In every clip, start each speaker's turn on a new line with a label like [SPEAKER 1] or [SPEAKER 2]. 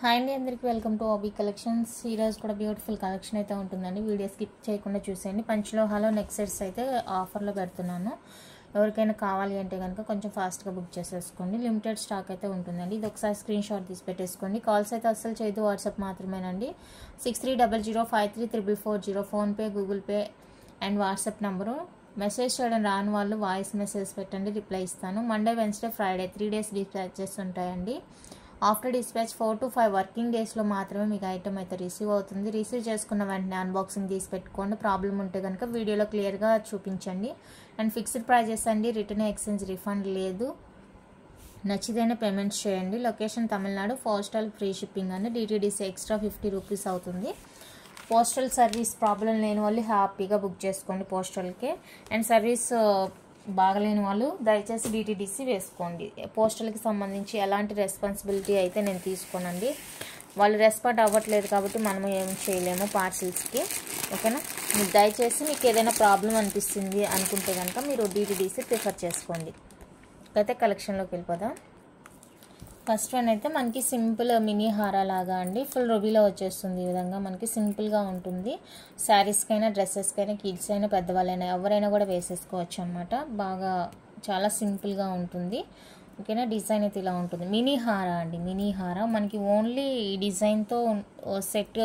[SPEAKER 1] Hi అండి, అందరికీ welcome to OB collections. ఈరోజు కూడా బ్యూటిఫుల్ కలెక్షన్ అయితే ఉంటుందండి. వీడియో స్కిప్ చేయకుండా చూసేయండి. పంచలోహాలో నెక్ సెట్స్ అయితే ఆఫర్లో పెడుతున్నాను. ఎవరికైనా కావాలి అంటే కనుక కొంచెం ఫాస్ట్గా బుక్ చేసేసుకోండి. లిమిటెడ్ స్టాక్ అయితే ఉంటుందండి. ఇది ఒకసారి స్క్రీన్ షాట్ తీసి పెట్టేసుకోండి. కాల్స్ అయితే అస్సలు చేయదు, వాట్సాప్ మాత్రమేనండి. 6300533440 PhonePe, Google Pay and WhatsApp number. Message చేయడం రాని వాళ్ళు వాయిస్ మెసేజ్ పెట్టండి, రిప్లై ఇస్తాను. Monday, Wednesday, Friday 3 days dispatches ఉంటాయండి. ఆఫ్టర్ డిస్పాచ్ 4 to 5 వర్కింగ్ డేస్లో మాత్రమే మీకు ఐటమ్ అయితే రిసీవ్ అవుతుంది. రిసీవ్ చేసుకున్న వెంటనే అన్బాక్సింగ్ తీసి పెట్టుకోండి. ప్రాబ్లం ఉంటే కనుక వీడియోలో క్లియర్గా చూపించండి. అండ్ ఫిక్స్డ్ ప్రైజెస్ అండి, రిటర్న్ ఎక్స్చేంజ్ రిఫండ్ లేదు. నచ్చితేనే పేమెంట్స్ చేయండి. Location Tamil Nadu, postal free shipping అండి. డిటీడీసీ ఎక్స్ట్రా 50 రూపీస్ అవుతుంది. పోస్టల్ సర్వీస్ ప్రాబ్లం లేని వాళ్ళు హ్యాపీగా బుక్ చేసుకోండి పోస్టల్కే. అండ్ సర్వీస్ బాగలేని వాళ్ళు దయచేసి డిటీడీసీ వేసుకోండి. పోస్టల్కి సంబంధించి ఎలాంటి రెస్పాన్సిబిలిటీ అయితే నేను తీసుకోనండి. వాళ్ళు రెస్పాండ్ అవ్వట్లేదు కాబట్టి మనము ఏం చేయలేము పార్సిల్స్కి, ఓకేనా. మీరు దయచేసి మీకు ఏదైనా ప్రాబ్లం అనిపిస్తుంది అనుకుంటే కనుక మీరు డిటీడీసీ ప్రిఫర్ చేసుకోండి. అయితే కలెక్షన్లోకి వెళ్ళిపోదాం. ఫస్ట్ వన్ అయితే మనకి సింపుల్ మినీ హారా లాగా అండి. ఫుల్ రూబీలో వచ్చేస్తుంది. ఈ విధంగా మనకి సింపుల్గా ఉంటుంది. శారీస్కైనా, డ్రెస్సెస్కైనా, కిడ్స్ అయినా, పెద్దవాళ్ళైనా ఎవరైనా కూడా వేసేసుకోవచ్చు అనమాట. బాగా చాలా సింపుల్గా ఉంటుంది, ఓకేనా. డిజైన్ అయితే ఇలా ఉంటుంది. మినీ హారా అండి. మినీ హారా మనకి ఓన్లీ ఈ డిజైన్తో సెట్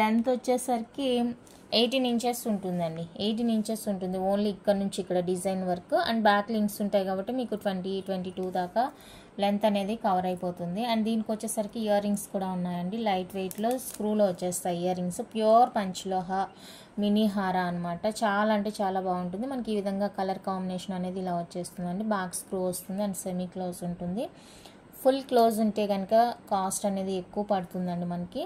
[SPEAKER 1] లెంత్ వచ్చేసరికి 18 inches ఉంటుందండి. 18 inches ఉంటుంది ఓన్లీ ఇక్కడ నుంచి ఇక్కడ design work. And back links ఉంటాయి కాబట్టి మీకు 20-22 దాకా లెంత్ అనేది కవర్ అయిపోతుంది. అండ్ దీనికి వచ్చేసరికి ఇయర్ రింగ్స్ కూడా ఉన్నాయండి. లైట్ వెయిట్లో స్క్రూలో వచ్చేస్తాయి ఇయర్ రింగ్స్. ప్యూర్ పంచలోహ మినీ హారా అనమాట. చాలా అంటే చాలా బాగుంటుంది. మనకి ఈ విధంగా కలర్ కాంబినేషన్ అనేది ఇలా వచ్చేస్తుందండి. బ్యాక్ స్క్రూ వస్తుంది అండ్ సెమీ క్లోజ్ ఉంటుంది. ఫుల్ క్లోజ్ ఉంటే కనుక కాస్ట్ అనేది ఎక్కువ పడుతుందండి మనకి.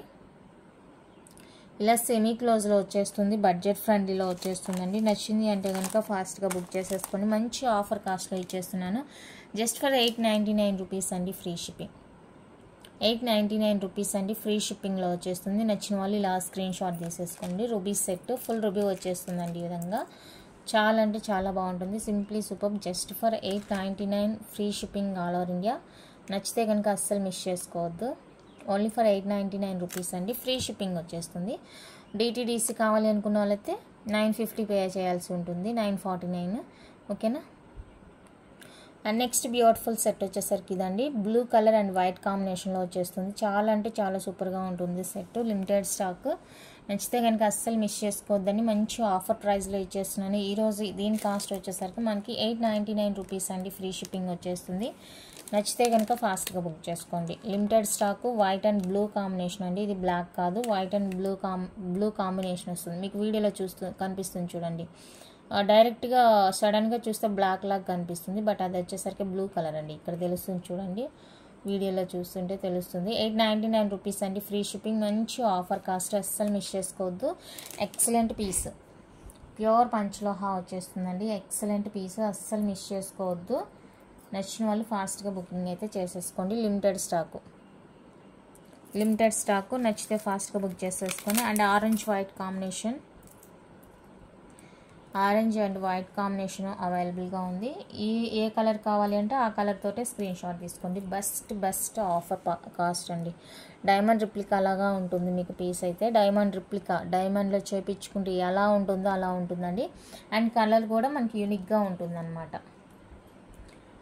[SPEAKER 1] ఇలా సెమీ క్లోజ్లో వచ్చేస్తుంది. బడ్జెట్ ఫ్రెండ్లీలో వచ్చేస్తుందండి. నచ్చింది అంటే కనుక ఫాస్ట్గా బుక్ చేసేసుకొని మంచి ఆఫర్ కాస్ట్లో ఇచ్చేస్తున్నాను. జస్ట్ ఫర్ 899 రూపీస్ అండి, ఫ్రీ షిప్పింగ్. 899 రూపీస్ అండి, ఫ్రీ షిప్పింగ్లో వచ్చేస్తుంది. నచ్చిన వాళ్ళు ఇలా స్క్రీన్ షాట్ తీసేసుకోండి. రూబీ సెట్ ఫుల్ రూబీ వచ్చేస్తుందండి. ఈ విధంగా చాలా అంటే చాలా బాగుంటుంది. Simply super. Just for 899 free shipping all over India. నచ్చితే కనుక అస్సలు మిస్ చేసుకోవద్దు. ఓన్లీ ఫర్ 899 రూపీస్ అండి, ఫ్రీ షిప్పింగ్ వచ్చేస్తుంది. డిటీడీసీ కావాలి అనుకున్న వాళ్ళైతే 950 పే చేయాల్సి ఉంటుంది. 949, ఓకేనా. అండ్ నెక్స్ట్ బ్యూటిఫుల్ సెట్ వచ్చేసరికి ఇదండి. బ్లూ కలర్ అండ్ వైట్ కాంబినేషన్లో వచ్చేస్తుంది. చాలా అంటే చాలా సూపర్గా ఉంటుంది సెట్. Limited stock. నచ్చితే కనుక అస్సలు మిస్ చేసుకోవద్దని మంచి ఆఫర్ ప్రైస్లో ఇచ్చేస్తున్నాను. ఈరోజు దీని కాస్ట్ వచ్చేసరికి మనకి 899 రూపీస్ అండి, ఫ్రీ షిప్పింగ్ వచ్చేస్తుంది. నచ్చితే కనుక ఫాస్ట్గా బుక్ చేసుకోండి. Limited stock. White and blue combination అండి. ఇది బ్లాక్ కాదు, వైట్ అండ్ బ్లూ కాంబినేషన్ వస్తుంది. మీకు వీడియోలో కనిపిస్తుంది చూడండి. డైరెక్ట్గా సడన్గా చూస్తే బ్లాక్ లాగా కనిపిస్తుంది, బట్ అది వచ్చేసరికి బ్లూ కలర్ అండి. ఇక్కడ తెలుస్తుంది చూడండి, వీడియోలో చూస్తుంటే తెలుస్తుంది. 899 రూపీస్ అండి, ఫ్రీ షిప్పింగ్. మంచి ఆఫర్ కాస్ట్, అస్సలు మిస్ చేసుకోవద్దు. ఎక్సలెంట్ పీస్, ప్యూర్ పంచలోహ వచ్చేస్తుందండి. ఎక్సలెంట్ పీస్, అస్సలు మిస్ చేసుకోవద్దు. నచ్చిన వాళ్ళు ఫాస్ట్గా బుకింగ్ అయితే చేసేసుకోండి. Limited stock. నచ్చితే ఫాస్ట్గా బుక్ చేసేసుకోండి. And orange and white combination అవైలబుల్గా ఉంది. ఏ కలర్ కావాలి అంటే ఆ కలర్ తోటే స్క్రీన్ షాట్ తీసుకోండి. బెస్ట్ ఆఫర్ కాస్ట్ అండి. డైమండ్ రిప్లికా లాగా ఉంటుంది మీకు పీస్ అయితే. డైమండ్లో చేపించుకుంటే ఎలా ఉంటుందో అలా ఉంటుందండి. అండ్ కలర్ కూడా మనకి యూనిక్గా ఉంటుందన్నమాట.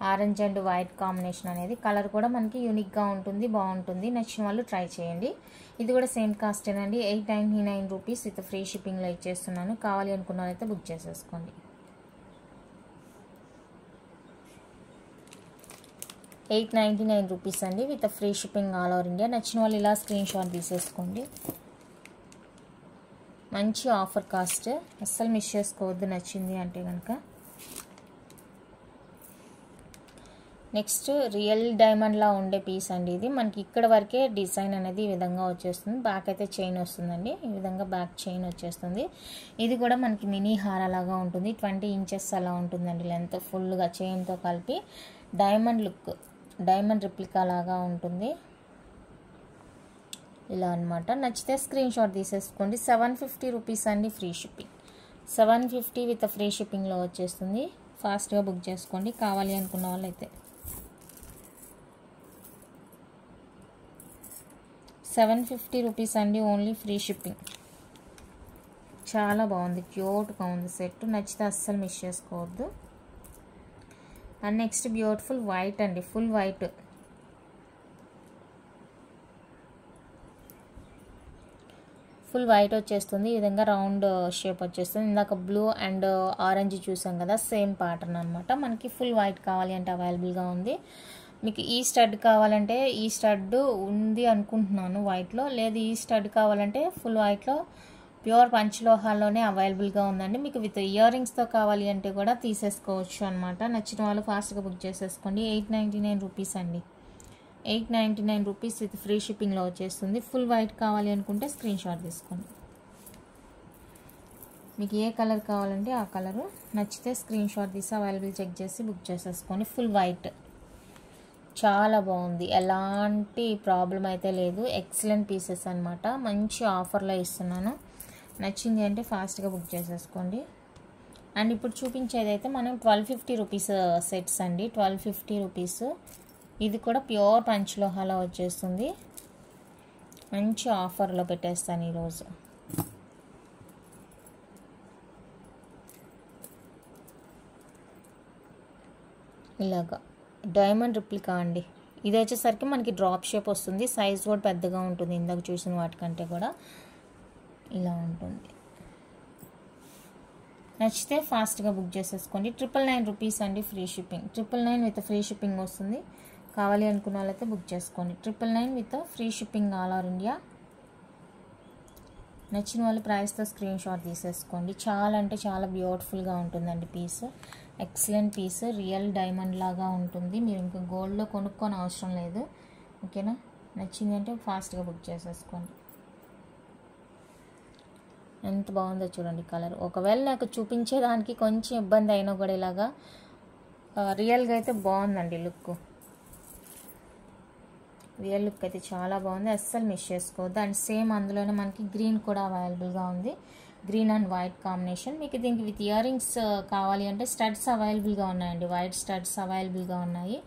[SPEAKER 1] ఆరెంజ్ అండ్ వైట్ కాంబినేషన్ అనేది కలర్ కూడా మనకి యూనిక్గా ఉంటుంది, బాగుంటుంది. నచ్చిన వాళ్ళు ట్రై చేయండి. ఇది కూడా సేమ్ కాస్టేనండి. 899 రూపీస్ విత్ ఫ్రీ షిప్పింగ్లో ఇచ్చేస్తున్నాను. కావాలి అనుకున్న వాళ్ళైతే బుక్ చేసేసుకోండి. 899 రూపీస్ అండి, with free shipping all over India. నచ్చిన వాళ్ళు ఇలా స్క్రీన్ షాట్ తీసేసుకోండి. మంచి ఆఫర్ కాస్ట్, అస్సలు మిస్ చేసుకోవద్దు నచ్చింది అంటే కనుక. నెక్స్ట్ రియల్ డైమండ్లా ఉండే పీస్ అండి. ఇది మనకి ఇక్కడ వరకే డిజైన్ అనేది ఈ విధంగా వచ్చేస్తుంది. బ్యాక్ అయితే చైన్ వస్తుందండి. ఈ విధంగా బ్యాక్ చైన్ వచ్చేస్తుంది. ఇది కూడా మనకి మినీ హారా లాగా ఉంటుంది. 20 inches అలా ఉంటుందండి లెంత్. ఫుల్గా చైన్తో కలిపి డైమండ్ లుక్, డైమండ్ రిప్లికా లాగా ఉంటుంది ఇలా అనమాట. నచ్చితే స్క్రీన్ షాట్ తీసేసుకోండి. 750 రూపీస్ అండి, ఫ్రీ షిప్పింగ్. 750 విత్ ఫ్రీ షిప్పింగ్లో వచ్చేస్తుంది. ఫాస్ట్గా బుక్ చేసుకోండి కావాలి అనుకున్న వాళ్ళైతే. 750 రూపీస్ అండి, ఓన్లీ ఫ్రీ షిప్పింగ్. చాలా బాగుంది, క్యూట్గా ఉంది సెట్. నచ్చితే అస్సలు మిస్ చేసుకోవద్దు. అండ్ నెక్స్ట్ బ్యూటిఫుల్ వైట్ అండి, ఫుల్ వైట్. ఫుల్ వైట్ వచ్చేస్తుంది. ఈ విధంగా రౌండ్ షేప్ వచ్చేస్తుంది. ఇందాక బ్లూ అండ్ ఆరెంజ్ చూసాం కదా, సేమ్ ప్యాటర్న్ అనమాట. మనకి ఫుల్ వైట్ కావాలి అంటే అవైలబుల్గా ఉంది. మీకు ఈ స్టడ్ కావాలంటే ఈ స్టడ్ ఉంది అనుకుంటున్నాను వైట్లో, లేదు ఈ స్టడ్ కావాలంటే ఫుల్ వైట్లో ప్యూర్ పంచలోహాల్లోనే అవైలబుల్గా ఉందండి. మీకు విత్ ఇయర్ రింగ్స్తో కావాలి అంటే కూడా తీసేసుకోవచ్చు అనమాట. నచ్చిన వాళ్ళు ఫాస్ట్గా బుక్ చేసేసుకోండి. 899 రూపీస్ అండి, 899 రూపీస్ విత్ ఫ్రీ షిప్పింగ్లో వచ్చేస్తుంది. ఫుల్ వైట్ కావాలి అనుకుంటే స్క్రీన్ షాట్ తీసుకోండి. మీకు ఏ కలర్ కావాలంటే ఆ కలరు నచ్చితే స్క్రీన్ షాట్ తీసి అవైలబుల్ చెక్ చేసి బుక్ చేసేసుకోండి. ఫుల్ వైట్ చాలా బాగుంది, ఎలాంటి ప్రాబ్లం అయితే లేదు. ఎక్సలెంట్ పీసెస్ అనమాట. మంచి ఆఫర్లో ఇస్తున్నాను. నచ్చింది అంటే ఫాస్ట్గా బుక్ చేసేసుకోండి. అండ్ ఇప్పుడు చూపించేది అయితే మనం 1250 రూపీస్ సెట్స్ అండి, 1250 రూపీస్. ఇది కూడా ప్యూర్ పంచలోహాలో వచ్చేస్తుంది. మంచి ఆఫర్లో పెట్టేస్తాను ఈరోజు. ఇలాగా డైమండ్ రిప్లికా అండి. ఇది వచ్చేసరికి మనకి డ్రాప్ షేప్ వస్తుంది. సైజ్ కూడా పెద్దగా ఉంటుంది, ఇందాక చూసిన వాటికంటే కూడా ఇలా ఉంటుంది. నచ్చితే ఫాస్ట్గా బుక్ చేసేసుకోండి. 999 రూపీస్ అండి, free shipping. 999 with free shipping వస్తుంది. కావాలి అనుకున్న వాళ్ళైతే బుక్ చేసుకోండి. 999 with free shipping all over India. నచ్చిన వాళ్ళు ప్రైస్తో స్క్రీన్ షాట్ తీసేసుకోండి. చాలా అంటే చాలా బ్యూటిఫుల్గా ఉంటుందండి piece. Excellent piece, real diamond లాగా ఉంటుంది. మీరు ఇంకా గోల్డ్లో కొనుక్కొని అవసరం లేదు. ఓకేనా, నచ్చింది అంటే ఫాస్ట్గా బుక్ చేసేసుకోండి. ఎంత బాగుందో చూడండి కలర్. ఒకవేళ నాకు చూపించేదానికి కొంచెం ఇబ్బంది అయినా కూడా ఇలాగా రియల్గా అయితే బాగుందండి లుక్. రియల్ లుక్ అయితే చాలా బాగుంది, అస్సలు మిస్ చేసుకోవద్దు. అండ్ సేమ్ అందులోనే మనకి గ్రీన్ కూడా అవైలబుల్గా ఉంది. Green and white combination. మీకు దీనికి విత్ ఇయర్ రింగ్స్ కావాలి అంటే స్టడ్స్ అవైలబుల్గా ఉన్నాయండి, వైట్ స్టడ్స్ అవైలబుల్గా ఉన్నాయి.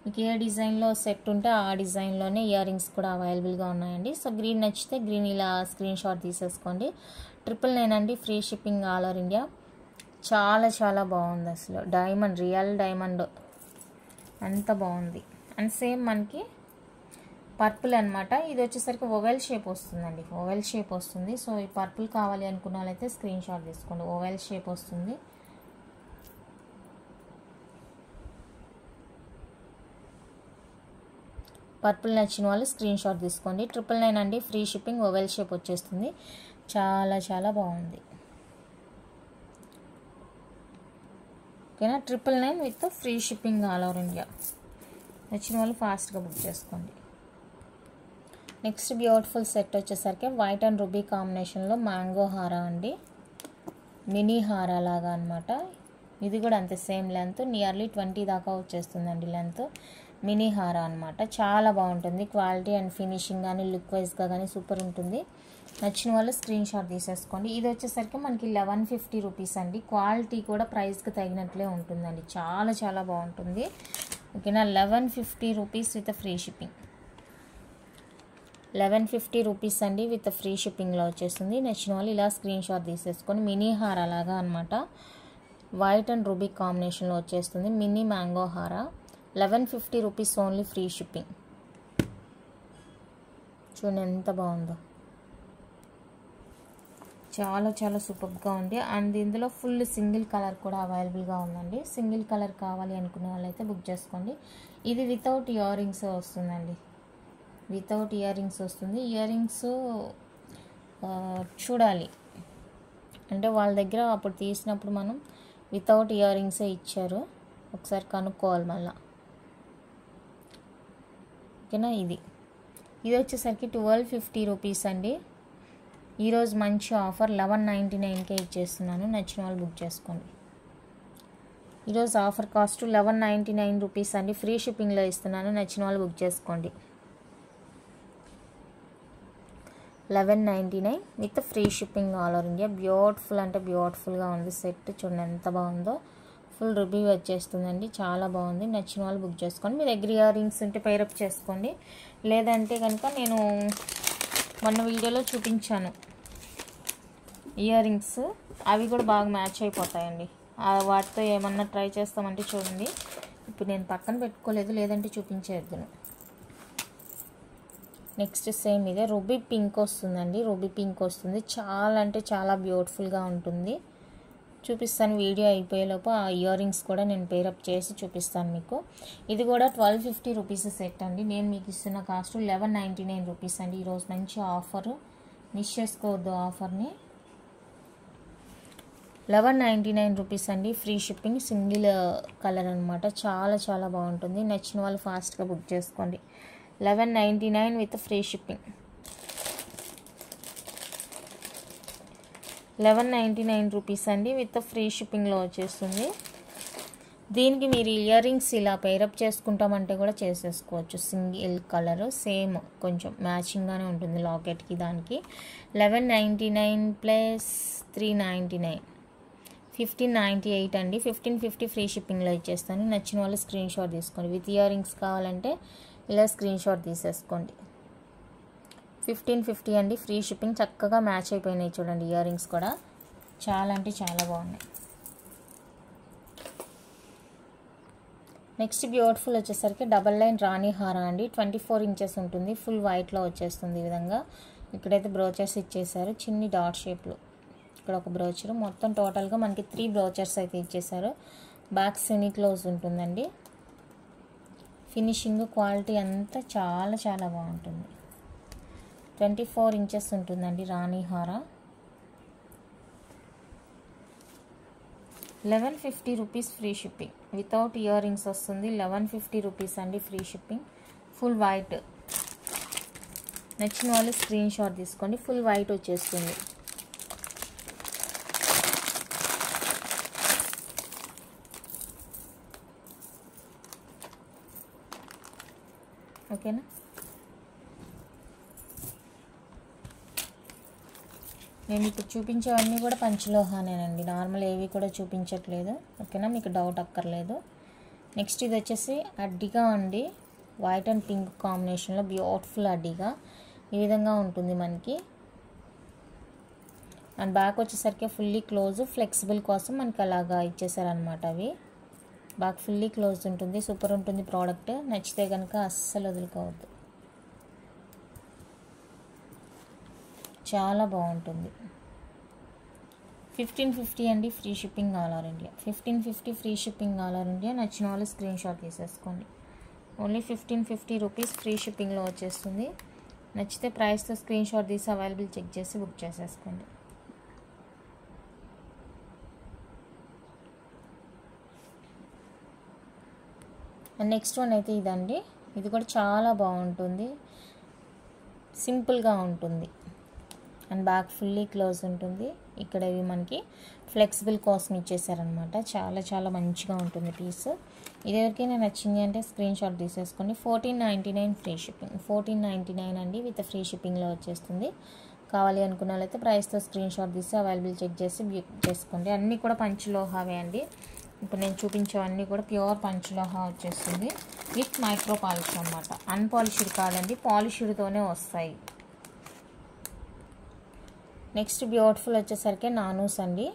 [SPEAKER 1] మీకు ఏ డిజైన్లో సెట్ ఉంటే ఆ డిజైన్లోనే ఇయర్ రింగ్స్ కూడా అవైలబుల్గా ఉన్నాయండి. సో గ్రీన్ నచ్చితే గ్రీన్ ఇలా స్క్రీన్ షాట్ తీసేసుకోండి. 999 అండి, free shipping all over India. చాలా చాలా బాగుంది అసలు, డైమండ్, రియల్ డైమండ్, అంత బాగుంది. అండ్ సేమ్ మనకి పర్పుల్ అనమాట. ఇది వచ్చేసరికి ఓవెల్ షేప్ వస్తుందండి, ఓవెల్ షేప్ వస్తుంది. సో ఈ పర్పుల్ కావాలి అనుకున్న వాళ్ళైతే స్క్రీన్ షాట్ తీసుకోండి. ఓవెల్ షేప్ వస్తుంది. పర్పుల్ నచ్చిన వాళ్ళు స్క్రీన్ షాట్ తీసుకోండి. 999 అండి, ఫ్రీ షిప్పింగ్, ఓవెల్ షేప్ వచ్చేస్తుంది. చాలా చాలా బాగుంది. ఓకేనా, 999 with free shipping all over India. నచ్చిన వాళ్ళు ఫాస్ట్గా బుక్ చేసుకోండి. నెక్స్ట్ బ్యూటిఫుల్ సెట్ వచ్చేసరికి వైట్ అండ్ రూబీ కాంబినేషన్లో మ్యాంగో హారా అండి, మినీ హారా లాగా అనమాట. ఇది కూడా అంతే, సేమ్ లెంత్, నియర్లీ 20 దాకా వచ్చేస్తుందండి లెంత్. మినీ హారా అనమాట. చాలా బాగుంటుంది. క్వాలిటీ అండ్ ఫినిషింగ్ కానీ లుక్ వైజ్గా కానీ సూపర్ ఉంటుంది. నచ్చిన వాళ్ళు స్క్రీన్ షాట్ తీసేసుకోండి. ఇది వచ్చేసరికి మనకి 1150 రూపీస్ అండి. క్వాలిటీ కూడా ప్రైస్కి తగినట్లే ఉంటుందండి, చాలా చాలా బాగుంటుంది. ఓకేనా, 1150 rupees with free shipping. 1150 rupees అండి, విత్ ఫ్రీ షిప్పింగ్లో వచ్చేస్తుంది. నచ్చిన వాళ్ళు ఇలా స్క్రీన్ షాట్ తీసేసుకొని, మినీ హార్ అలాగా అనమాట. వైట్ అండ్ రూబీ కాంబినేషన్లో వచ్చేస్తుంది. మినీ మ్యాంగో హారా, 1150 రూపీస్ ఓన్లీ, ఫ్రీ షిప్పింగ్. చూడండి ఎంత బాగుందో, చాలా చాలా సూపర్గా ఉంది. అండ్ ఇందులో ఫుల్ సింగిల్ కలర్ కూడా అవైలబుల్గా ఉందండి. సింగిల్ కలర్ కావాలి అనుకునే వాళ్ళైతే బుక్ చేసుకోండి. ఇది వితౌట్ ఇయర్ రింగ్స్ వస్తుందండి, వితౌట్ ఇయర్ రింగ్స్ వస్తుంది. ఇయర్ రింగ్స్ చూడాలి అంటే వాళ్ళ దగ్గర అప్పుడు తీసినప్పుడు మనం వితౌట్ ఇయర్ రింగ్సే ఇచ్చారు, ఒకసారి కనుక్కోవాలి మళ్ళీ. ఓకేనా, ఇది వచ్చేసరికి 1250 రూపీస్ అండి. ఈరోజు మంచి ఆఫర్ 1199కే ఇచ్చేస్తున్నాను. నచ్చిన వాళ్ళు బుక్ చేసుకోండి. ఈరోజు ఆఫర్ కాస్ట్ 1199 రూపీస్ అండి, ఫ్రీ షిప్పింగ్లో ఇస్తున్నాను. నచ్చిన వాళ్ళు బుక్ చేసుకోండి. 1199 with free shipping all over India. Beautiful అంటే బ్యూటిఫుల్గా ఉంది సెట్. చూడండి ఎంత బాగుందో. ఫుల్ రివ్యూ వచ్చేస్తుందండి, చాలా బాగుంది. నచ్చిన వాళ్ళు బుక్ చేసుకోండి. మీ దగ్గర ఇయర్ రింగ్స్ ఉంటే పేరప్ చేసుకోండి, లేదంటే కనుక నేను మొన్న వీడియోలో చూపించాను ఇయర్ రింగ్స్, అవి కూడా బాగా మ్యాచ్ అయిపోతాయండి. వాటితో ఏమన్నా ట్రై చేస్తామంటే చూడండి. ఇప్పుడు నేను పక్కన పెట్టుకోలేదు, లేదంటే చూపించేద్దును. నెక్స్ట్ సేమ్ ఇదే రూబీ పింక్ వస్తుందండి. రూబీ పింక్ వస్తుంది, చాలా అంటే చాలా బ్యూటిఫుల్గా ఉంటుంది. చూపిస్తాను వీడియో అయిపోయేలోపు. ఆ ఇయర్ రింగ్స్ కూడా నేను పేరప్ చేసి చూపిస్తాను మీకు. ఇది కూడా 1250 రూపీస్ సెట్ అండి. నేను మీకు ఇస్తున్న కాస్ట్ 1199 రూపీస్ అండి. ఈరోజు మంచి ఆఫర్, మిస్ చేసుకోవద్దు ఆఫర్ని. 1199 రూపీస్ అండి. ఫ్రీ షిప్పింగ్, సింగిల్ కలర్ అనమాట. చాలా చాలా బాగుంటుంది. నచ్చిన వాళ్ళు ఫాస్ట్గా బుక్ చేసుకోండి. 1199 విత్ ఫ్రీ షిప్పింగ్. 1199 రూపీస్ అండి విత్ ఫ్రీ షిప్పింగ్లో వచ్చేస్తుంది. దీనికి మీరు ఇయర్ రింగ్స్ ఇలా పేరప్ చేసుకుంటామంటే కూడా చేసేసుకోవచ్చు. సింగిల్ కలర్ సేమ్ కొంచెం మ్యాచింగ్గానే ఉంటుంది లాకెట్కి దానికి. 1199 ప్లస్ 399 1598 అండి. 1550 ఫ్రీ షిప్పింగ్లో ఇచ్చేస్తాను. నచ్చిన వాళ్ళు స్క్రీన్ షాట్ తీసుకోండి. విత్ ఇయర్ రింగ్స్ కావాలంటే ఇలా స్క్రీన్ షాట్ తీసేసుకోండి. 1550 అండి. Free shipping. చక్కగా మ్యాచ్ అయిపోయినాయి చూడండి. ఇయర్ రింగ్స్ కూడా చాలా అంటే చాలా బాగున్నాయి. నెక్స్ట్ బ్యూటిఫుల్ వచ్చేసరికి డబల్ లైన్ రాణి హార అండి. 24 ఇంచెస్ ఉంటుంది. ఫుల్ వైట్లో వచ్చేస్తుంది ఈ విధంగా. ఇక్కడైతే బ్రోచర్స్ ఇచ్చేసారు చిన్ని డాట్ షేప్లో. ఇక్కడ ఒక బ్రోచర్, మొత్తం టోటల్గా మనకి 3 బ్రోచర్స్ అయితే ఇచ్చేసారు. బ్యాక్ సెమీ క్లోజ్ ఉంటుందండి. ఫినిషింగ్ క్వాలిటీ అంతా చాలా చాలా బాగుంటుంది. 24 ఇంచెస్ ఉంటుందండి రాణి హార. 1150 rupees free shipping. Without ear rings వస్తుంది. 1150 రూపీస్ అండి ఫ్రీ షిప్పింగ్. Full white. నచ్చిన వాళ్ళు స్క్రీన్ షాట్ తీసుకోండి. ఫుల్ వైట్ వచ్చేస్తుంది. ఓకేనా. నేను ఇప్పుడు చూపించేవన్నీ కూడా పంచలోహానేనండి. నార్మల్ ఏవి కూడా చూపించట్లేదు. ఓకేనా, మీకు డౌట్ అక్కర్లేదు. నెక్స్ట్ ఇది వచ్చేసి అడ్డిగా అండి. వైట్ అండ్ పింక్ కాంబినేషన్లో బ్యూటిఫుల్ అడ్డిగా ఈ విధంగా ఉంటుంది మనకి. అండ్ బ్యాక్ వచ్చేసరికి ఫుల్లీ క్లోజ్, ఫ్లెక్సిబుల్ కోసం మనకి అలాగా ఇచ్చేసారనమాట. అవి బ్యాక్ ఫుల్లీ క్లోజ్ ఉంటుంది. సూపర్ ఉంటుంది ప్రోడక్ట్. నచ్చితే కనుక అస్సలు వదులుకోవద్దు. చాలా బాగుంటుంది. 1550 అండి free shipping all over India. 1550 free shipping all over India. నచ్చిన వాళ్ళు స్క్రీన్ షాట్ తీసేసుకోండి. ఓన్లీ 1550 రూపీస్ ఫ్రీ షిప్పింగ్లో వచ్చేస్తుంది. నచ్చితే ప్రైస్తో స్క్రీన్ షాట్ తీసి అవైలబుల్ చెక్ చేసి బుక్ చేసేసుకోండి. అండ్ నెక్స్ట్ వన్ అయితే ఇదండి. ఇది కూడా చాలా బాగుంటుంది. సింపుల్గా ఉంటుంది. అండ్ బ్యాక్ ఫుల్లీ క్లోజ్ ఉంటుంది. ఇక్కడ ఇవి మనకి ఫ్లెక్సిబుల్ కోసం ఇచ్చేసారనమాట. చాలా చాలా మంచిగా ఉంటుంది పీస్. ఇది ఎవరికైనా నచ్చింది అంటే స్క్రీన్ షాట్ తీసేసుకోండి. 1499 ఫ్రీ షిప్పింగ్. 1499 అండి విత్ ఫ్రీ షిప్పింగ్లో వచ్చేస్తుంది. కావాలి అనుకున్న వాళ్ళైతే ప్రైస్తో స్క్రీన్ షాట్ తీసి అవైలబుల్ చెక్ చేసి బుక్ చేసుకోండి. అన్నీ కూడా పంచలోహావే అండి. ఇప్పుడు నేను చూపించేవన్నీ కూడా ప్యూర్ పంచలోహా వచ్చేస్తుంది విత్ మైక్రో పాలిష్ అనమాట. అన్పాలిష్డ్ కాదండి, పాలిష్డ్తోనే వస్తాయి. నెక్స్ట్ బ్యూటిఫుల్ వచ్చేసరికి నానూస్ అండి.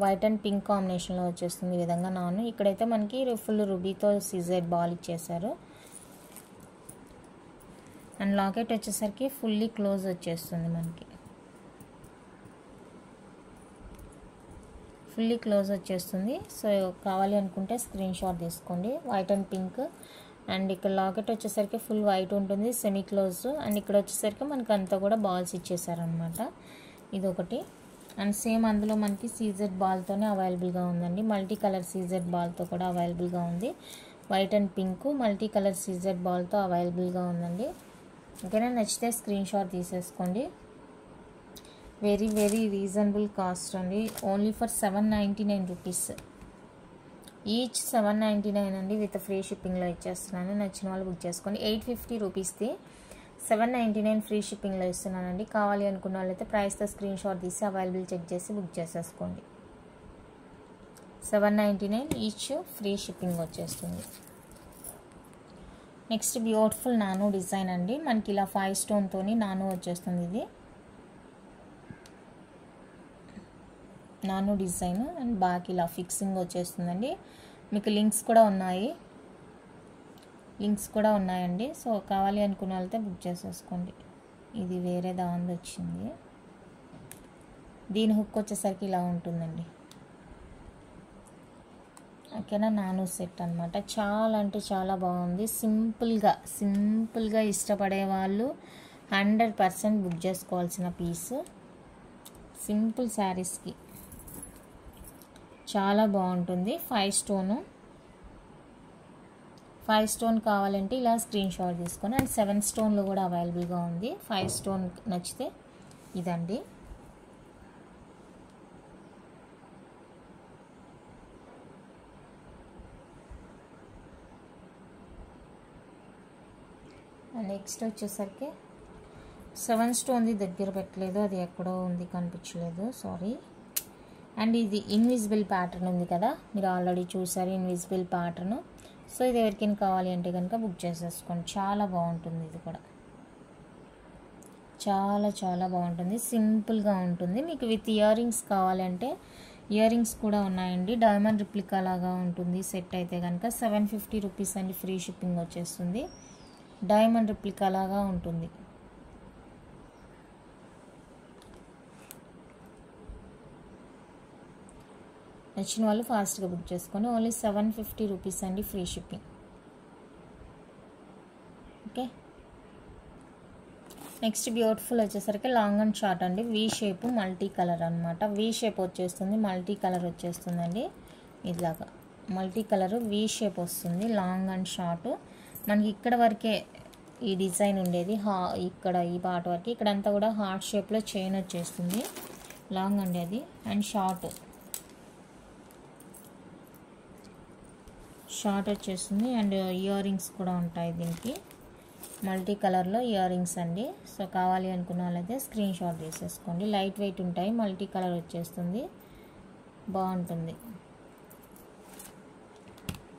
[SPEAKER 1] వైట్ అండ్ పింక్ కాంబినేషన్లో వచ్చేస్తుంది ఈ విధంగా నాను. ఇక్కడైతే మనకి ఫుల్ రుబీతో సిజెడ్ బాల్ ఇచ్చేసారు. అండ్ లాకెట్ వచ్చేసరికి ఫుల్లీ క్లోజ్ వచ్చేస్తుంది మనకి. ఫుల్లీ క్లోజ్ వచ్చేస్తుంది. సో కావాలి అనుకుంటే స్క్రీన్ షాట్ తీసుకోండి. White and pink. అండ్ ఇక్కడ లాకెట్ వచ్చేసరికి ఫుల్ వైట్ ఉంటుంది, సెమీ క్లోజ్. అండ్ ఇక్కడ వచ్చేసరికి మనకి అంతా కూడా బాల్స్ ఇచ్చేసారనమాట. ఇదొకటి. అండ్ సేమ్ అందులో మనకి సీజెడ్ బాల్తోనే అవైలబుల్గా ఉందండి. మల్టీ కలర్ సీజెడ్ బాల్తో కూడా అవైలబుల్గా ఉంది. White and pink multi colour CZ బాల్తో అవైలబుల్గా ఉందండి. ఓకేనా, నచ్చితే స్క్రీన్ షాట్ తీసేసుకోండి. వెరీ వెరీ రీజనబుల్ కాస్ట్ అండి. Only for 799 rupees. ఈచ్ 799 అండి విత్ ఫ్రీ షిప్పింగ్లో ఇచ్చేస్తున్నాను. నచ్చిన వాళ్ళు బుక్ చేసుకోండి. 850 రూపీస్ది 799 ఫ్రీ షిప్పింగ్లో ఇస్తున్నానండి. కావాలి అనుకున్న వాళ్ళైతే ప్రైస్తో స్క్రీన్ షాట్ తీసి అవైలబుల్ చెక్ చేసి బుక్ చేసేసుకోండి. 799 ఈచ్ ఫ్రీ షిప్పింగ్ వచ్చేస్తుంది. నెక్స్ట్ బ్యూటిఫుల్ నానో డిజైన్ అండి. మనకి ఇలా 5 స్టోన్తోని నానో వచ్చేస్తుంది. ఇది నానో డిజైన్ అండ్ బాగా ఇలా ఫిక్సింగ్ వచ్చేస్తుందండి. మీకు లింక్స్ కూడా ఉన్నాయండి. సో కావాలి అనుకున్న వాళ్ళతో బుక్ చేసేసుకోండి. ఇది వేరే దాని వచ్చింది. దీని హుక్ వచ్చేసరికి ఇలా ఉంటుందండి. ఓకేనా, నానో సెట్ అనమాట. చాలా అంటే చాలా బాగుంది. సింపుల్గా ఇష్టపడే వాళ్ళు 100% బుక్ చేసుకోవాల్సిన పీస్. సింపుల్ శారీస్కి చాలా బాగుంటుంది. 5 స్టోన్ కావాలంటే ఇలా స్క్రీన్ షాట్ తీసుకొని, అండ్ 7 స్టోన్లో కూడా అవైలబుల్గా ఉంది. 5 స్టోన్ నచ్చితే ఇదండి. నెక్స్ట్ వచ్చేసరికి 7 స్టోన్ది దగ్గర పెట్టలేదు, అది ఎక్కడో ఉంది కనిపించలేదు, సారీ. అండ్ ఇది ఇన్విజిబుల్ ప్యాటర్న్ ఉంది కదా, మీరు ఆల్రెడీ చూసారు ఇన్విజిబుల్ ప్యాటర్న్. సో ఇది ఎవరికైనా కావాలి అంటే కనుక బుక్ చేసేసుకోండి. చాలా బాగుంటుంది. ఇది కూడా చాలా బాగుంటుంది. సింపుల్గా ఉంటుంది. మీకు విత్ ఇయర్ రింగ్స్ కావాలంటే ఇయర్ రింగ్స్ కూడా ఉన్నాయండి. డైమండ్ రిప్లికా లాగా ఉంటుంది. సెట్ అయితే కనుక 750 రూపీస్ అండి. ఫ్రీ షిప్పింగ్ వచ్చేస్తుంది. డైమండ్ రిప్లికా లాగా ఉంటుంది. నచ్చిన వాళ్ళు ఫాస్ట్గా బుక్ చేసుకొని, ఓన్లీ 750 రూపీస్ అండి. Free shipping. Okay, next beautiful వచ్చేసరికి లాంగ్ అండ్ షార్ట్ అండి. వీ షేప్ మల్టీ కలర్ అనమాట. వీ షేప్ వచ్చేస్తుంది, మల్టీ కలర్ వచ్చేస్తుందండి. ఇలాగా మల్టీ కలర్ వీ షేప్ వస్తుంది. Long and short. మనకి ఇక్కడ వరకే ఈ డిజైన్ ఉండేది. ఇక్కడ ఈ పార్ట్ వరకు, ఇక్కడంతా కూడా హార్ట్ షేప్లో చైన్ వచ్చేస్తుంది. లాంగ్ అండి అది. అండ్ షార్ట్ వచ్చేస్తుంది. అండ్ ఇయర్ రింగ్స్ కూడా ఉంటాయి దీనికి. మల్టీ కలర్లో ఇయర్ రింగ్స్ అండి. సో కావాలి అనుకున్న వాళ్ళైతే స్క్రీన్ షాట్ తీసేసుకోండి. లైట్ వెయిట్ ఉంటాయి. మల్టీ కలర్ వచ్చేస్తుంది. బాగుంటుంది.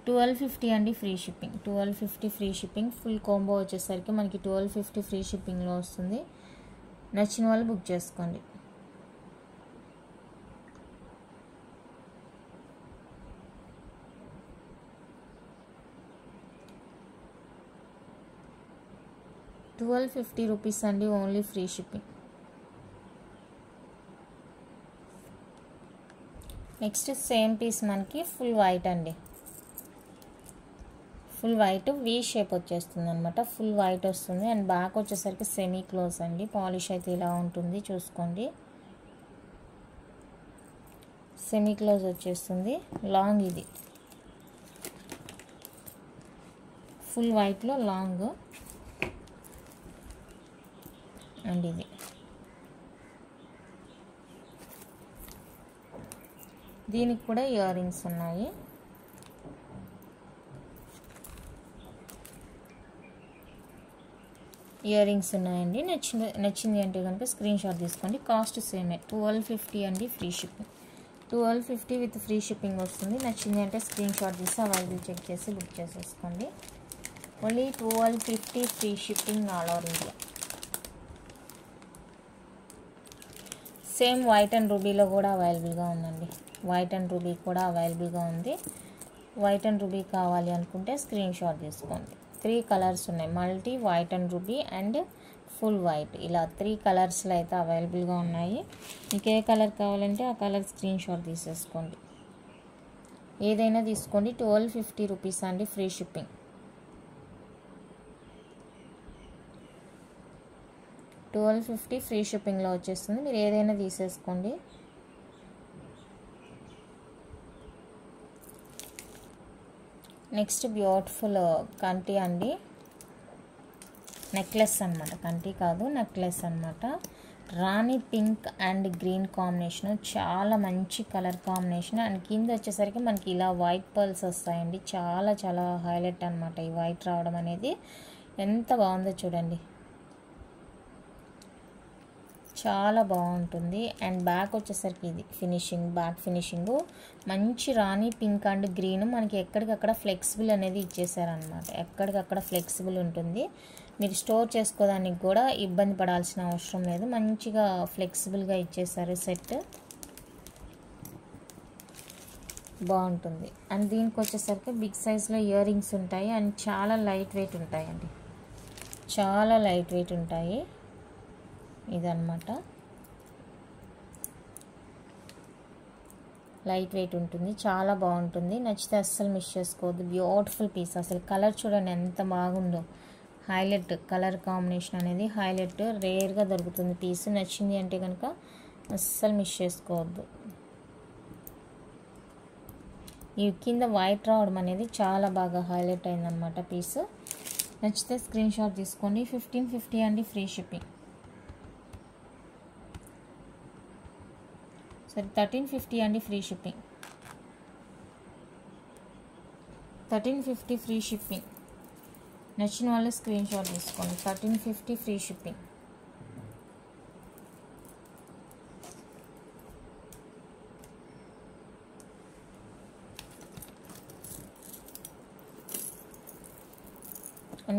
[SPEAKER 1] 1250 అండి. Free shipping. 1250 free shipping. Full combo వచ్చేసరికి మనకి 1250 ఫ్రీ షిప్పింగ్లో వస్తుంది. నచ్చిన వాళ్ళు బుక్ చేసుకోండి. ₹1250 అండి. Only free shipping. Next same piece మనకి ఫుల్ వైట్ అండి. ఫుల్ వైట్ వీ షేప్ వచ్చేస్తుంది అనమాట. ఫుల్ వైట్ వస్తుంది. అండ్ బ్యాక్ వచ్చేసరికి సెమీ క్లోజ్ అండి. పాలిష్ అయితే ఇలా ఉంటుంది, చూసుకోండి. సెమీ క్లోజ్ వచ్చేస్తుంది. లాంగ్ ఇది ఫుల్ వైట్లో లాంగ్. అండ్ ఇది దీనికి కూడా ఇయర్ రింగ్స్ ఉన్నాయి. ఇయర్ రింగ్స్ ఉన్నాయండి. నచ్చింది అంటే కనుక స్క్రీన్ షాట్ తీసుకోండి. కాస్ట్ సేమే. 1250 అండి. Free shipping. 1250 with free shipping వస్తుంది. నచ్చింది అంటే స్క్రీన్ షాట్ తీసి అవైలబుల్ చెక్ చేసి బుక్ చేసేసుకోండి. Only 1250 free shipping all over India. Same white and రూబీలో కూడా అవైలబుల్గా ఉందండి. వైట్ అండ్ రూబీ కూడా అవైలబుల్గా ఉంది. వైట్ అండ్ రూబీ కావాలి అనుకుంటే స్క్రీన్ షాట్ తీసుకోండి. 3 కలర్స్ ఉన్నాయి. Multi, white and ruby and full white. ఇలా 3 కలర్స్లో అయితే అవైలబుల్గా ఉన్నాయి. మీకు ఏ కలర్ కావాలంటే ఆ కలర్ స్క్రీన్ షాట్ తీసేసుకోండి. ఏదైనా తీసుకోండి. 1250 రూపీస్ అండి. Free shipping. $1250 ఫ్రీ షిప్పింగ్లో వచ్చేస్తుంది. మీరు ఏదైనా తీసేసుకోండి. నెక్స్ట్ బ్యూటిఫుల్ కంటి అండి. నెక్లెస్ అనమాట. కంటి కాదు, నెక్లెస్ అనమాట. రాణి పింక్ అండ్ గ్రీన్ కాంబినేషన్. చాలా మంచి కలర్ కాంబినేషన్. అండ్ కింద వచ్చేసరికి మనకి ఇలా వైట్ పర్ల్స్ వస్తాయండి. చాలా హైలైట్ అనమాట ఈ వైట్ రావడం అనేది. ఎంత బాగుందో చూడండి. చాలా బాగుంటుంది. అండ్ బ్యాక్ వచ్చేసరికి ఇది ఫినిషింగ్, బ్యాక్ ఫినిషింగ్ మంచి రాణి పింక్ అండ్ గ్రీన్ మనకి ఎక్కడికక్కడ ఫ్లెక్సిబుల్ అనేది ఇచ్చేసారనమాట. ఎక్కడికక్కడ ఫ్లెక్సిబుల్ ఉంటుంది. మీరు స్టోర్ చేసుకోవడానికి కూడా ఇబ్బంది పడాల్సిన అవసరం లేదు. మంచిగా ఫ్లెక్సిబుల్గా ఇచ్చేసారు సెట్, బాగుంటుంది. అండ్ దీనికి వచ్చేసరికి బిగ్ సైజ్లో ఇయర్ రింగ్స్ ఉంటాయి అండ్ చాలా లైట్ వెయిట్ ఉంటాయండి, చాలా లైట్ వెయిట్ ఉంటాయి. ఇదన్నమాట, లైట్ వెయిట్ ఉంటుంది, చాలా బాగుంటుంది. నచ్చితే అస్సలు మిస్ చేసుకోవద్దు. బ్యూటిఫుల్ పీస్, అసలు కలర్ చూడండి ఎంత బాగుందో. హైలైట్ కలర్ కాంబినేషన్ అనేది హైలైట్, రేర్గా దొరుకుతుంది పీస్. నచ్చింది అంటే కనుక అస్సలు మిస్ చేసుకోవద్దు. ఈ కింద వైట్ రావడం అనేది చాలా బాగా హైలైట్ అయిందనమాట పీస్. నచ్చితే స్క్రీన్ షాట్ తీసుకోండి. 1550 అండి, ఫ్రీ షిప్పింగ్. సరే 1350 అండి, ఫ్రీ షిప్పింగ్. 1350 free shipping. నచ్చిన వాళ్ళు స్క్రీన్ షాట్ తీసుకోండి. 1350 ఫ్రీ షిప్పింగ్.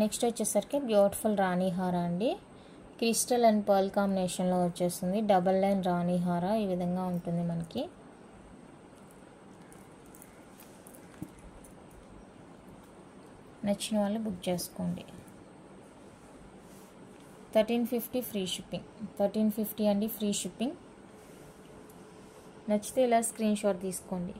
[SPEAKER 1] నెక్స్ట్ వచ్చేసరికి బ్యూటిఫుల్ రాణి హార అండి. క్రిస్టల్ అండ్ పర్ల్ కాంబినేషన్లో వచ్చేస్తుంది. డబల్ లైన్ రాణి హార ఈ విధంగా ఉంటుంది మనకి. నచ్చిన వాళ్ళు బుక్ చేసుకోండి. 1350 ఫ్రీ షిప్పింగ్. 1350 అండి, ఫ్రీ షిప్పింగ్. నచ్చితే ఇలా స్క్రీన్ షాట్ తీసుకోండి.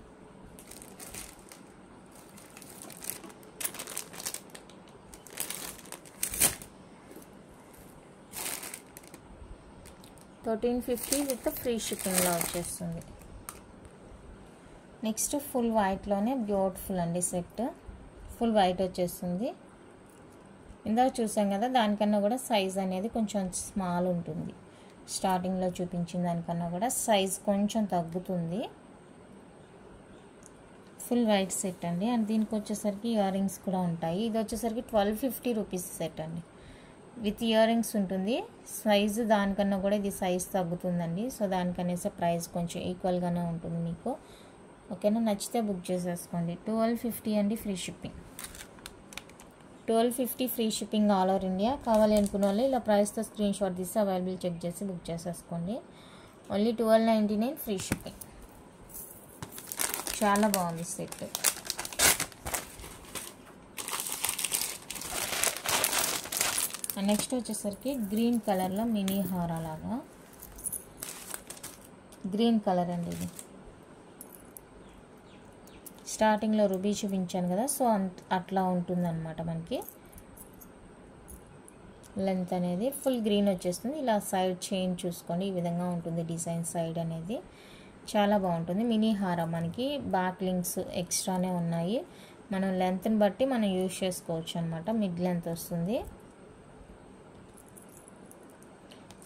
[SPEAKER 1] $1350 విత్ ఫ్రీ షిప్పింగ్లో వచ్చేస్తుంది. నెక్స్ట్ ఫుల్ వైట్లోనే బ్యూటిఫుల్ అండి సెట్. ఫుల్ వైట్ వచ్చేస్తుంది. ఇందాక చూసాం కదా, దానికన్నా కూడా సైజ్ అనేది కొంచెం స్మాల్ ఉంటుంది. స్టార్టింగ్లో చూపించిన దానికన్నా కూడా సైజ్ కొంచెం తగ్గుతుంది. ఫుల్ వైట్ సెట్ అండి. అండ్ దీనికి వచ్చేసరికి ఇయర్ రింగ్స్ కూడా ఉంటాయి. ఇది వచ్చేసరికి 1250 రూపీస్ సెట్ అండి, విత్ ఇయర్ రింగ్స్ ఉంటుంది. సైజు దానికన్నా కూడా ఇది సైజ్ తగ్గుతుందండి. సో దానికనేసి ప్రైస్ కొంచెం ఈక్వల్గానే ఉంటుంది మీకు. ఓకేనా, నచ్చితే బుక్ చేసేసుకోండి. 1250 అండి, free shipping. 1250 free shipping all over India. కావాలి అనుకున్న వాళ్ళు ఇలా ప్రైస్తో స్క్రీన్ షాట్ తీసి అవైలబుల్ చెక్ చేసి బుక్ చేసేసుకోండి. Only 1299 free shipping. చాలా బాగుంది సెట్. నెక్స్ట్ వచ్చేసరికి గ్రీన్ కలర్లో మినీ హార లాగా, గ్రీన్ కలర్ అండి ఇది. స్టార్టింగ్లో రూబీ చూపించాను కదా, సో అట్లా ఉంటుందన్నమాట మనకి. లెంత్ అనేది ఫుల్ గ్రీన్ వచ్చేస్తుంది. ఇలా సైడ్ చైన్ చూసుకోండి, ఈ విధంగా ఉంటుంది డిజైన్ సైడ్ అనేది. చాలా బాగుంటుంది. మినీ హార మనకి బ్యాక్ లింక్స్ ఎక్స్ట్రానే ఉన్నాయి. మనం లెంత్ని బట్టి మనం యూజ్ చేసుకోవచ్చు అనమాట. మిడ్ లెంత్ వస్తుంది.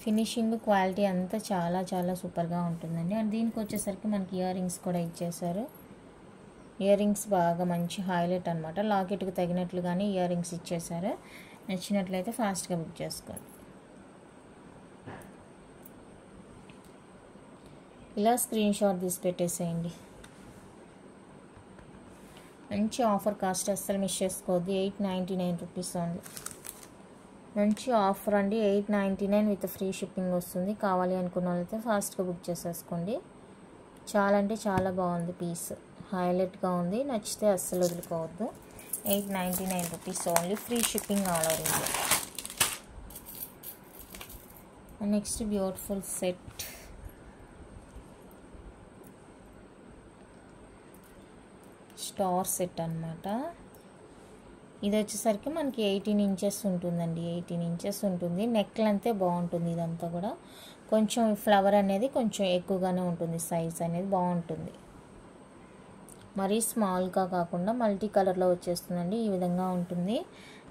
[SPEAKER 1] ఫినిషింగ్ క్వాలిటీ అంతా చాలా చాలా సూపర్గా ఉంటుందండి. అండ్ దీనికి వచ్చేసరికి మనకి ఇయర్ రింగ్స్ కూడా ఇచ్చేసారు. ఇయర్ రింగ్స్ బాగా మంచి హైలైట్ అనమాట. లాకెట్కి తగినట్లుగానే ఇయర్ రింగ్స్ ఇచ్చేసారు. నచ్చినట్లయితే ఫాస్ట్గా బుక్ చేసుకోండి. ఇలా స్క్రీన్ షాట్ తీసి పెట్టేసేయండి. మంచి ఆఫర్ కాస్ట్, అస్సలు మిస్ చేసుకోవద్దు. 899 రూపీస్ ఓన్లీ. మంచి ఆఫర్ అండి. 899 విత్ ఫ్రీ షిప్పింగ్ వస్తుంది. కావాలి అనుకున్న వాళ్ళైతే ఫాస్ట్గా బుక్ చేసేసుకోండి. చాలా అంటే చాలా బాగుంది పీస్, హైలైట్గా ఉంది. నచ్చితే అస్సలు వదులుకోవద్దు. 899 rupees only, free shipping all over India. Next beautiful set. Star set అనమాట. ఇది వచ్చేసరికి మనకి 18 ఇంచెస్ ఉంటుందండి. 18 ఇంచెస్ ఉంటుంది. నెక్ లెంతే బాగుంటుంది. ఇదంతా కూడా కొంచెం ఫ్లవర్ అనేది కొంచెం ఎక్కువగానే ఉంటుంది. సైజ్ అనేది బాగుంటుంది. మరీ స్మాల్గా కాకుండా మల్టీ కలర్లో వచ్చేస్తుందండి. ఈ విధంగా ఉంటుంది.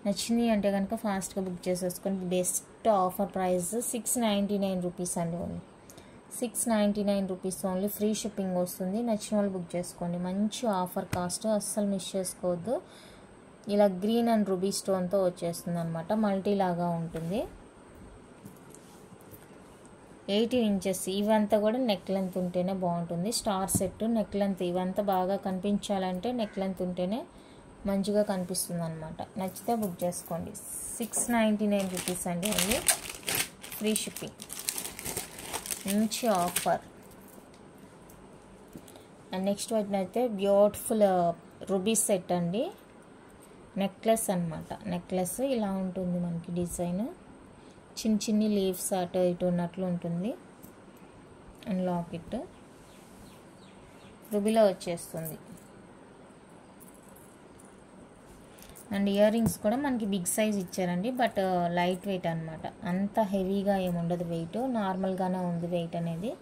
[SPEAKER 1] నచ్చింది అంటే కనుక ఫాస్ట్గా బుక్ చేసేసుకొని. బెస్ట్ ఆఫర్ ప్రైస్ 699 రూపీస్ అండి. Only 699 rupees only, free shipping వస్తుంది. నచ్చిన వాళ్ళు బుక్ చేసుకోండి. మంచి ఆఫర్ కాస్ట్, అస్సలు మిస్ చేసుకోవద్దు. ఇలా గ్రీన్ అండ్ రూబీ స్టోన్తో వచ్చేస్తుంది అనమాట. మల్టీ లాగా ఉంటుంది. 18 ఇంచెస్. ఇవంతా కూడా నెక్ లెంత్ ఉంటేనే బాగుంటుంది. స్టార్ సెట్ నెక్ లెంత్ ఇవంతా బాగా కనిపించాలంటే నెక్ లెంత్ ఉంటేనే మంచిగా కనిపిస్తుంది అనమాట. నచ్చితే బుక్ చేసుకోండి. 699 రూపీస్ అండి. అది ఫ్రీ షిప్పింగ్, మంచి ఆఫర్. అండ్ నెక్స్ట్ అయితే బ్యూటిఫుల్ రూబీ సెట్ అండి. నెక్లెస్ అనమాట. నెక్లెస్ ఇలా ఉంటుంది మనకి డిజైన్. చిన్న చిన్ని లీవ్స్ అటు ఇటు ఉన్నట్లు ఉంటుంది. అండ్ లాకెట్ రూబీలో వచ్చేస్తుంది. అండ్ ఇయర్ రింగ్స్ కూడా మనకి బిగ్ సైజ్ ఇచ్చారండి. బట్ లైట్ వెయిట్ అనమాట. అంత హెవీగా ఏముండదు వెయిట్, నార్మల్గానే ఉంది వెయిట్ అనేది.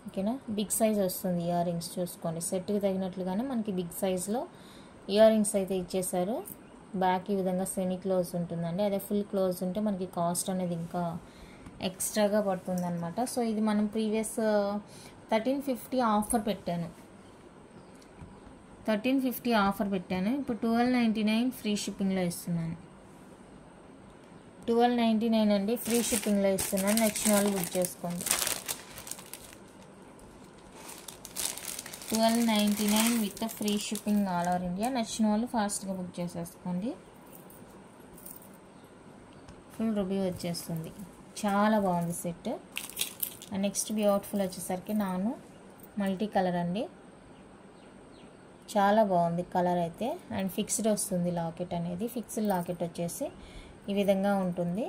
[SPEAKER 1] ఓకేనా, బిగ్ సైజ్ వస్తుంది ఇయర్ రింగ్స్. చూసుకోండి, సెట్కి తగినట్లుగానే మనకి బిగ్ సైజ్లో ఇయర్ రింగ్స్ అయితే ఇచ్చేసారు. బ్యాక్ ఈ విధంగా సెమీ క్లోజ్ ఉంటుందండి. అదే ఫుల్ క్లోజ్ ఉంటే మనకి కాస్ట్ అనేది ఇంకా ఎక్స్ట్రాగా పడుతుంది అనమాట. సో ఇది మనం ప్రీవియస్ 1350 ఆఫర్ పెట్టాను. 1350 ఆఫర్ పెట్టాను. ఇప్పుడు 1299 ఫ్రీ షిప్పింగ్లో ఇస్తున్నాను. 1299 అండి, ఫ్రీ షిప్పింగ్లో ఇస్తున్నాను. నచ్చిన వాళ్ళు బుక్ చేసుకోండి. 1299 with free shipping all over India. నచ్చిన వాళ్ళు ఫాస్ట్గా బుక్ చేసేసుకోండి. ఫుల్ రూబీ వచ్చేస్తుంది. చాలా బాగుంది సెట్. నెక్స్ట్ బ్యూటిఫుల్ వచ్చేసరికి నాను మల్టీ కలర్ అండి. చాలా బాగుంది కలర్ అయితే. అండ్ ఫిక్స్డ్ వస్తుంది లాకెట్ అనేది. ఫిక్స్డ్ లాకెట్ వచ్చేసి ఈ విధంగా ఉంటుంది.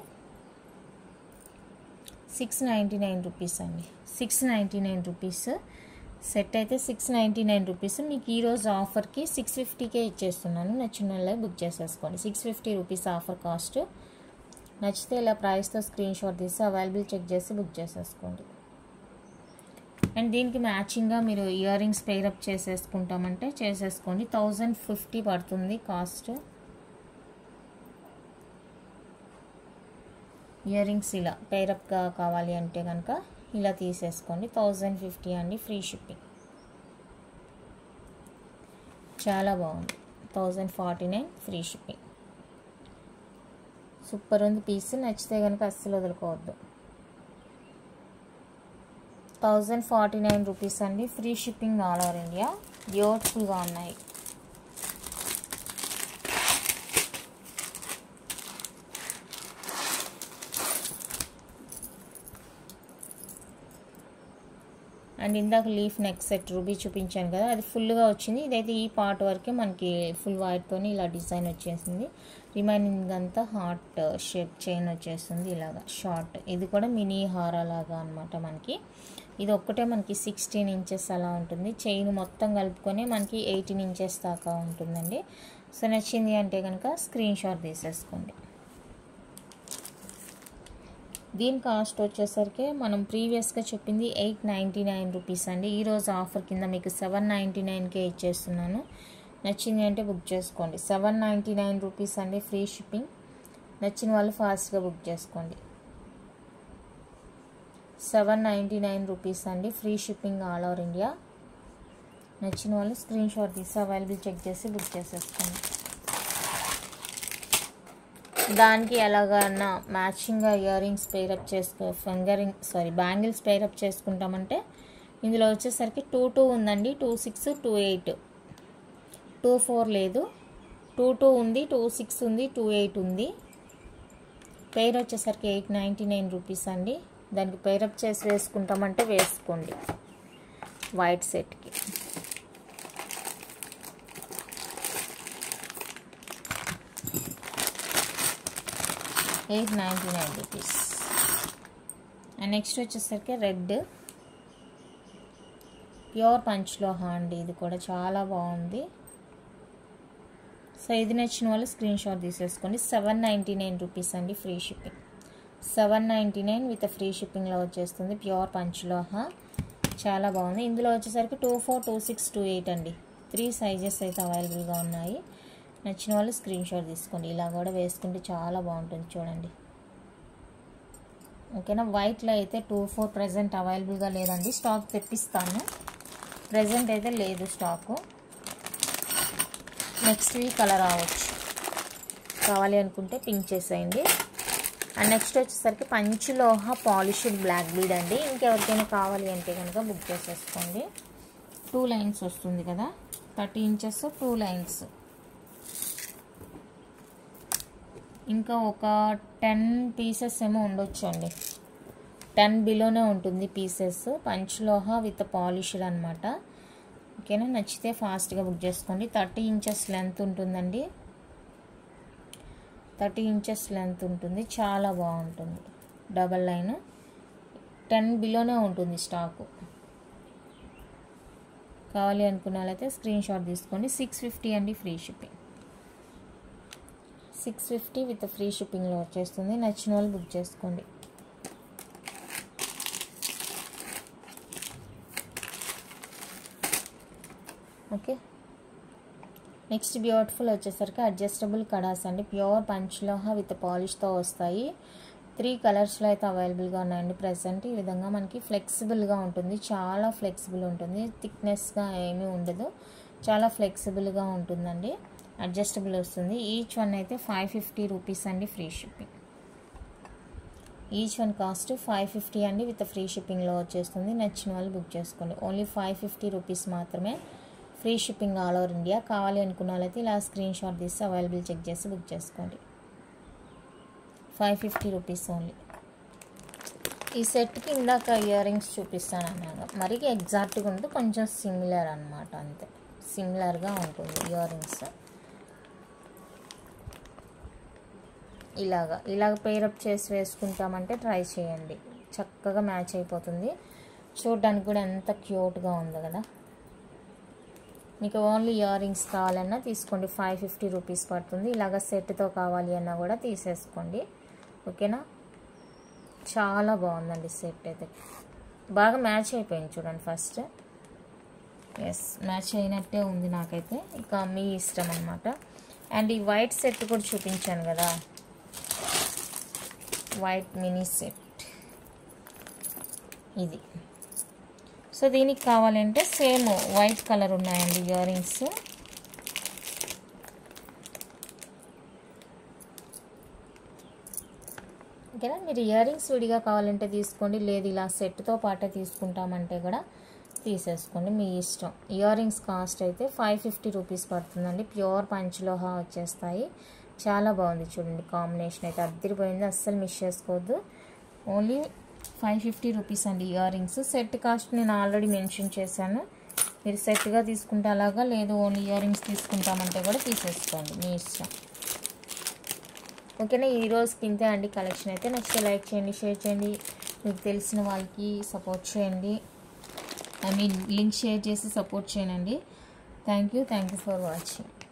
[SPEAKER 1] 699 రూపీస్ అండి. 699 రూపీస్ సెట్ అయితే 699 రూపీస్. మీకు ఈరోజు ఆఫర్కి 650కే ఇచ్చేస్తున్నాను. నచ్చిన వాళ్ళే బుక్ చేసేసుకోండి. 650 రూపీస్ ఆఫర్ కాస్ట్. నచ్చితే ఇలా ప్రైస్తో స్క్రీన్ షాట్ తీసి అవైలబుల్ చెక్ చేసి బుక్ చేసేసుకోండి. అండ్ దీనికి మ్యాచింగ్గా మీరు ఇయర్ రింగ్స్ పేరప్ చేసేసుకుంటామంటే చేసేసుకోండి. 1050 పడుతుంది కాస్ట్. ఇయర్ రింగ్స్ ఇలా పేరప్గా కావాలి అంటే కనుక ఇలా తీసేసుకోండి. 1050 అండి, ఫ్రీ షిప్పింగ్. చాలా బాగుంది. 1049 ఫ్రీ షిప్పింగ్. సూపర్ ఉంది పీస్. నచ్చితే కనుక అస్సలు వదులుకోవద్దు. 1049 రూపీస్ అండి, free shipping all over India. బ్యూటిఫుల్గా ఉన్నాయి. అండ్ ఇందాక లీఫ్ నెక్ సెట్ రూబీ చూపించాను కదా, అది ఫుల్గా వచ్చింది. ఇదైతే ఈ పార్ట్ వరకే మనకి ఫుల్ వైట్తోని ఇలా డిజైన్ వచ్చేసింది. రిమైనింగ్ అంతా హార్ట్ షేప్ చైన్ వచ్చేస్తుంది ఇలాగా షార్ట్. ఇది కూడా మినీ హారా లాగా అనమాట మనకి. ఇది ఒక్కటే మనకి 16 ఇంచెస్ అలా ఉంటుంది. చైన్ మొత్తం కలుపుకొని మనకి 18 ఇంచెస్ దాకా ఉంటుందండి. సో నచ్చింది అంటే కనుక స్క్రీన్ షాట్ తీసేసుకోండి. దీని కాస్ట్ వచ్చేసరికి మనం ప్రీవియస్గా చెప్పింది 899 రూపీస్ అండి. ఈరోజు ఆఫర్ కింద మీకు 799కే ఇచ్చేస్తున్నాను. నచ్చింది అంటే బుక్ చేసుకోండి. 799 రూపీస్ అండి, ఫ్రీ షిప్పింగ్. నచ్చిన వాళ్ళు ఫాస్ట్గా బుక్ చేసుకోండి. 799 రూపీస్ అండి, free shipping all over India. నచ్చిన వాళ్ళు స్క్రీన్ షాట్ తీసి అవైలబుల్ చెక్ చేసి బుక్ చేసేసుకోండి. దానికి ఎలాగన్నా మ్యాచింగ్గా ear rings pair up bangles pair up చేసుకుంటామంటే ఇందులో వచ్చేసరికి 22 ఉందండి, 26, 28, 24 లేదు, 22 ఉంది, 26 ఉంది, 28 ఉంది. పేర్ వచ్చేసరికి 899 రూపీస్ అండి. దానికి పేరప్ చేసి వేసుకుంటామంటే వేసుకోండి వైట్ సెట్కి. $899 రూపీస్. అండ్ నెక్స్ట్ వచ్చేసరికి రెడ్ ప్యూర్ పంచ్లో అండి. ఇది కూడా చాలా బాగుంది. సో ఇది నచ్చిన వాళ్ళు స్క్రీన్ షాట్ తీసేసుకోండి. 799 రూపీస్ అండి, ఫ్రీ షిప్పింగ్. 799 విత్ ఫ్రీ షిప్పింగ్లో వచ్చేస్తుంది. ప్యూర్ పంచ్లో చాలా బాగుంది. ఇందులో వచ్చేసరికి 24, 26, 28 అండి. 3 సైజెస్ అయితే అవైలబుల్గా ఉన్నాయి. నచ్చిన వాళ్ళు స్క్రీన్ షాట్ తీసుకోండి. ఇలా కూడా వేసుకుంటే చాలా బాగుంటుంది చూడండి. ఓకేనా. వైట్లో అయితే 24 ప్రజెంట్ అవైలబుల్గా లేదండి. స్టాక్ తెప్పిస్తాను. ప్రజెంట్ అయితే లేదు స్టాకు. నెక్స్ట్ వీక్ అలా రావచ్చు. కావాలి అనుకుంటే పింక్ చేసేయండి. అండ్ నెక్స్ట్ వచ్చేసరికి పంచలోహ పాలిష్డ్ బ్లాక్ బీడ్ అండి. ఇంకెవరికైనా కావాలి అంటే కనుక బుక్ చేసేసుకోండి. 2 లైన్స్ వస్తుంది కదా, 30 ఇంచెస్ 2 లైన్స్. ఇంకా ఒక 10 పీసెస్ ఏమో ఉండొచ్చు అండి, 10 బిలోనే ఉంటుంది పీసెస్. పంచలోహ విత్ పాలిష్డ్ అనమాట. ఓకేనా, నచ్చితే ఫాస్ట్గా బుక్ చేసుకోండి. 30 ఇంచెస్ లెంత్ ఉంటుందండి, 30 ఇంచెస్ లెంత్ ఉంటుంది. చాలా బాగుంటుంది. డబల్ లైన్ 10 బిలోనే ఉంటుంది స్టాకు. కావాలి అనుకున్న వాళ్ళైతే స్క్రీన్ షాట్ తీసుకోండి. 650 అండి, ఫ్రీ షిప్పింగ్. 650 విత్ ఫ్రీ షిప్పింగ్లో వచ్చేస్తుంది. నచ్చిన వాళ్ళు బుక్ చేసుకోండి. ఓకే, నెక్స్ట్ బ్యూటిఫుల్ వచ్చేసరికి అడ్జస్టబుల్ కడాస్ అండి. ప్యూర్ పంచలోహ విత్ పాలిష్తో వస్తాయి. 3 కలర్స్లో అయితే అవైలబుల్గా ఉన్నాయండి ప్రజెంట్. ఈ విధంగా మనకి ఫ్లెక్సిబుల్గా ఉంటుంది, చాలా ఫ్లెక్సిబుల్ ఉంటుంది. థిక్నెస్గా ఏమీ ఉండదు, చాలా ఫ్లెక్సిబుల్గా ఉంటుందండి. అడ్జస్టబుల్ వస్తుంది. ఈచ్ వన్ అయితే 550 రూపీస్ అండి, free shipping. Each one cost 550 అండి, విత్ ఫ్రీ షిప్పింగ్లో వచ్చేస్తుంది. నచ్చిన వాళ్ళు బుక్ చేసుకోండి. ఓన్లీ 550 రూపీస్ మాత్రమే, free shipping all over India. కావాలి అనుకున్న వాళ్ళైతే ఇలా స్క్రీన్ షాట్ తీసి అవైలబుల్ చెక్ చేసి బుక్ చేసుకోండి. 550 రూపీస్ ఓన్లీ. ఈ సెట్కి ఇందాక ఇయర్ రింగ్స్ చూపిస్తాను అన్నాను, మరి ఎగ్జాక్ట్గా ఉంటుంది, కొంచెం సిమిలర్ అనమాట, అంతే. సిమిలర్గా ఉంటుంది ఇయర్ రింగ్స్. ఇలాగ పేరప్ చేసి వేసుకుంటామంటే ట్రై చేయండి, చక్కగా మ్యాచ్ అయిపోతుంది. చూడడానికి కూడా ఎంత క్యూట్గా ఉంది కదా. మీకు ఓన్లీ ఇయర్ రింగ్స్ కావాలన్నా తీసుకోండి, 550 రూపీస్ పడుతుంది. ఇలాగ సెట్తో కావాలి అన్నా కూడా తీసేసుకోండి. ఓకేనా, చాలా బాగుందండి సెట్ అయితే. బాగా మ్యాచ్ అయిపోయింది చూడండి ఫస్ట్. ఎస్, మ్యాచ్ అయినట్టే ఉంది నాకైతే. ఇక మీ ఇష్టం అనమాట. అండ్ ఈ వైట్ సెట్ కూడా చూపించాను కదా, వైట్ మినీ సెట్ ఇది. సో దీనికి కావాలంటే సేమ్ వైట్ కలర్ ఉన్నాయండి ఇయర్ రింగ్స్. ఓకేనా, మీరు ఇయర్ రింగ్స్ విడిగా కావాలంటే తీసుకోండి, లేదు ఇలా సెట్తో పాటే తీసుకుంటామంటే కూడా తీసేసుకోండి, మీ ఇష్టం. ఇయర్ రింగ్స్ కాస్ట్ అయితే 550 రూపీస్ పడుతుందండి. ప్యూర్ పంచలోహ వచ్చేస్తాయి. చాలా బాగుంది చూడండి, కాంబినేషన్ అయితే అద్దరిపోయింది, అస్సలు మిస్ చేసుకోవద్దు. ఓన్లీ 550 రూపీస్ అండి ఇయర్ రింగ్స్. సెట్ కాస్ట్ నేను ఆల్రెడీ మెన్షన్ చేశాను. మీరు సెట్గా తీసుకుంటే అలాగా, లేదు ఓన్లీ ఇయర్ రింగ్స్ తీసుకుంటామంటే కూడా తీసేసుకోండి, మీ ఇష్టం. ఓకేనా, ఈ రోజుకి ఇంతే అండి కలెక్షన్ అయితే. నచ్చితే లైక్ చేయండి, షేర్ చేయండి, మీకు తెలిసిన వాళ్ళకి సపోర్ట్ చేయండి. లింక్ షేర్ చేసి సపోర్ట్ చేయండి. Thank you for watching.